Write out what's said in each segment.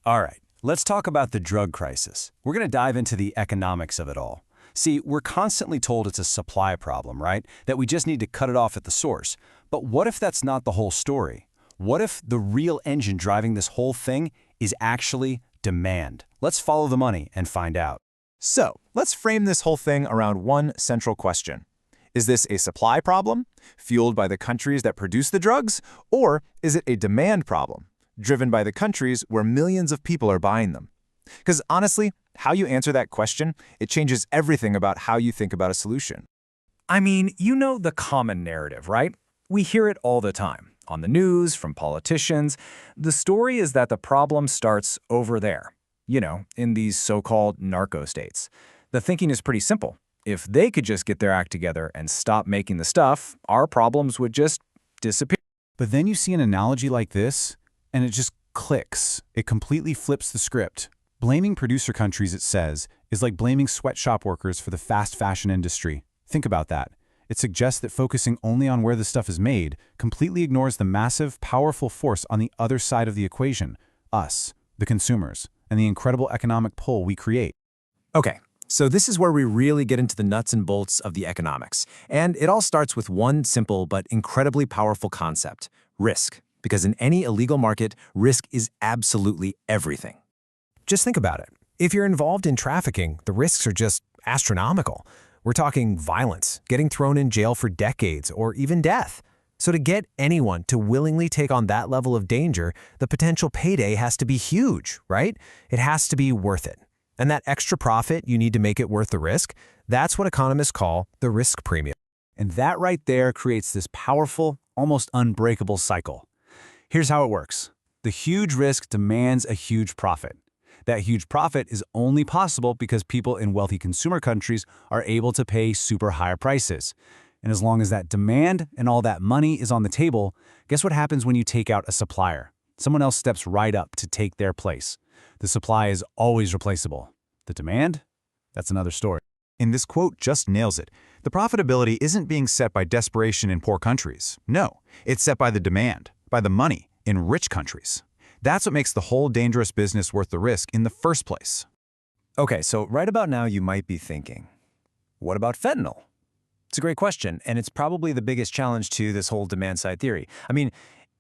All right, let's talk about the drug crisis. We're going to dive into the economics of it all. See, we're constantly told it's a supply problem, right? That we just need to cut it off at the source. But what if that's not the whole story? What if the real engine driving this whole thing is actually demand? Let's follow the money and find out. So, let's frame this whole thing around one central question. Is this a supply problem, fueled by the countries that produce the drugs, or is it a demand problem, driven by the countries where millions of people are buying them? Because honestly, how you answer that question, it changes everything about how you think about a solution. I mean, you know the common narrative, right? We hear it all the time, on the news, from politicians. The story is that the problem starts over there, in these so-called narco states. The thinking is pretty simple. If they could just get their act together and stop making the stuff, our problems would just disappear. But then you see an analogy like this, and it just clicks. It completely flips the script. Blaming producer countries, it says, is like blaming sweatshop workers for the fast fashion industry. Think about that. It suggests that focusing only on where the stuff is made completely ignores the massive, powerful force on the other side of the equation, us, the consumers, and the incredible economic pull we create. Okay, so this is where we really get into the nuts and bolts of the economics. And it all starts with one simple but incredibly powerful concept: risk. Because in any illegal market, risk is absolutely everything. Just think about it. If you're involved in trafficking, the risks are just astronomical. We're talking violence, getting thrown in jail for decades, or even death. So to get anyone to willingly take on that level of danger, the potential payday has to be huge, right? It has to be worth it. And that extra profit you need to make it worth the risk, that's what economists call the risk premium. And that right there creates this powerful, almost unbreakable cycle. Here's how it works. The huge risk demands a huge profit. That huge profit is only possible because people in wealthy consumer countries are able to pay super higher prices. And as long as that demand and all that money is on the table, guess what happens when you take out a supplier? Someone else steps right up to take their place. The supply is always replaceable. The demand? That's another story. And this quote just nails it. The profitability isn't being set by desperation in poor countries. No, it's set by the demand, by the money in rich countries. That's what makes the whole dangerous business worth the risk in the first place. Okay, so right about now you might be thinking, what about fentanyl? It's a great question, and it's probably the biggest challenge to this whole demand-side theory. I mean,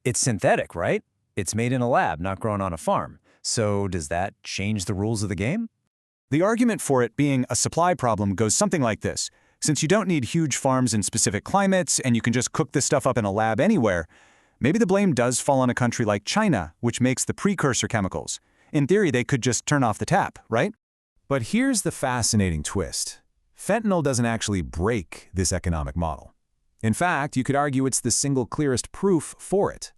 it's synthetic, right? It's made in a lab, not grown on a farm. So does that change the rules of the game? The argument for it being a supply problem goes something like this. Since you don't need huge farms in specific climates and you can just cook this stuff up in a lab anywhere, maybe the blame does fall on a country like China, which makes the precursor chemicals. In theory, they could just turn off the tap, right? But here's the fascinating twist. Fentanyl doesn't actually break this economic model. In fact, you could argue it's the single clearest proof for it.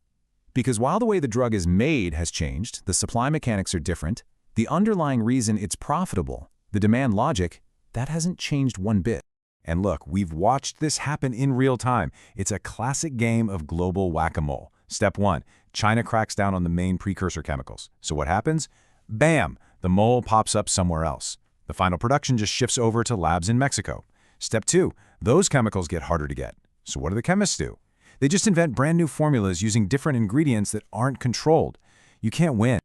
Because while the way the drug is made has changed, the supply mechanics are different, the underlying reason it's profitable, the demand logic, that hasn't changed one bit. And look, we've watched this happen in real time. It's a classic game of global whack-a-mole. Step 1, China cracks down on the main precursor chemicals. So what happens? Bam! The mole pops up somewhere else. The final production just shifts over to labs in Mexico. Step 2, those chemicals get harder to get. So what do the chemists do? They just invent brand new formulas using different ingredients that aren't controlled. You can't win.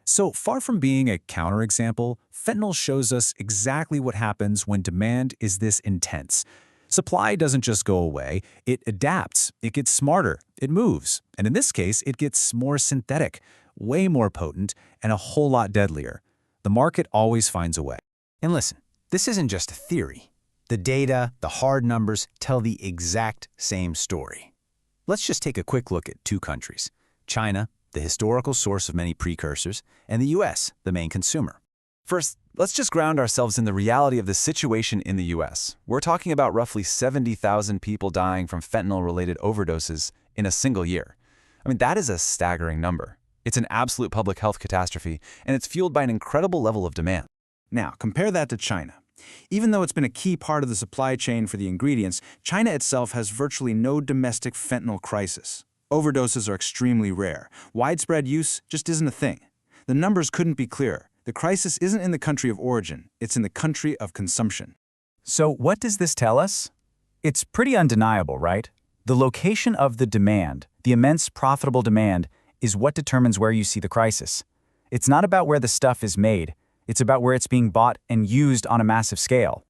So far from being a counterexample, fentanyl shows us exactly what happens when demand is this intense. Supply doesn't just go away, it adapts, it gets smarter, it moves, and in this case, it gets more synthetic, way more potent, and a whole lot deadlier. The market always finds a way. And listen, this isn't just a theory. The data, the hard numbers, tell the exact same story. Let's just take a quick look at two countries: China, the historical source of many precursors, and the US, the main consumer. First, let's just ground ourselves in the reality of the situation in the US. We're talking about roughly 70,000 people dying from fentanyl-related overdoses in a single year. I mean, that is a staggering number. It's an absolute public health catastrophe, and it's fueled by an incredible level of demand. Now, compare that to China. Even though it's been a key part of the supply chain for the ingredients, China itself has virtually no domestic fentanyl crisis. Overdoses are extremely rare. Widespread use just isn't a thing. The numbers couldn't be clearer. The crisis isn't in the country of origin, it's in the country of consumption. So what does this tell us? It's pretty undeniable, right? The location of the demand, the immense profitable demand, is what determines where you see the crisis. It's not about where the stuff is made. It's about where it's being bought and used on a massive scale.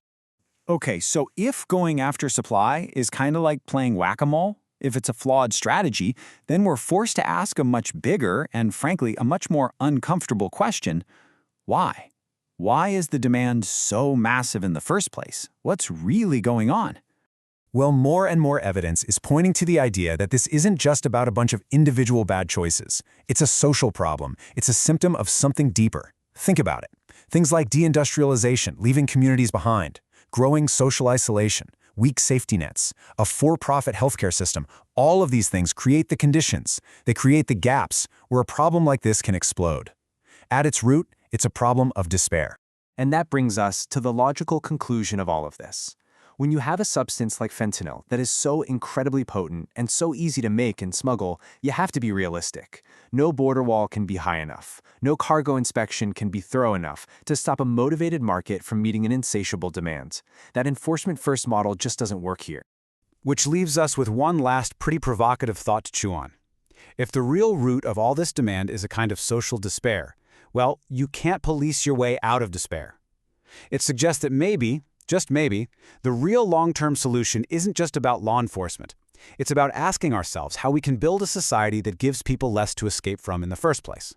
Okay, so if going after supply is kind of like playing whack-a-mole, if it's a flawed strategy, then we're forced to ask a much bigger and, frankly, a much more uncomfortable question. Why? Why is the demand so massive in the first place? What's really going on? Well, more and more evidence is pointing to the idea that this isn't just about a bunch of individual bad choices. It's a social problem. It's a symptom of something deeper. Think about it. Things like deindustrialization, leaving communities behind, growing social isolation, weak safety nets, a for-profit healthcare system, all of these things create the conditions. They create the gaps where a problem like this can explode. At its root, it's a problem of despair. And that brings us to the logical conclusion of all of this. When you have a substance like fentanyl that is so incredibly potent and so easy to make and smuggle, you have to be realistic. No border wall can be high enough. No cargo inspection can be thorough enough to stop a motivated market from meeting an insatiable demand. That enforcement-first model just doesn't work here. Which leaves us with one last pretty provocative thought to chew on. If the real root of all this demand is a kind of social despair, well, you can't police your way out of despair. It suggests that maybe, just maybe, the real long-term solution isn't just about law enforcement. It's about asking ourselves how we can build a society that gives people less to escape from in the first place.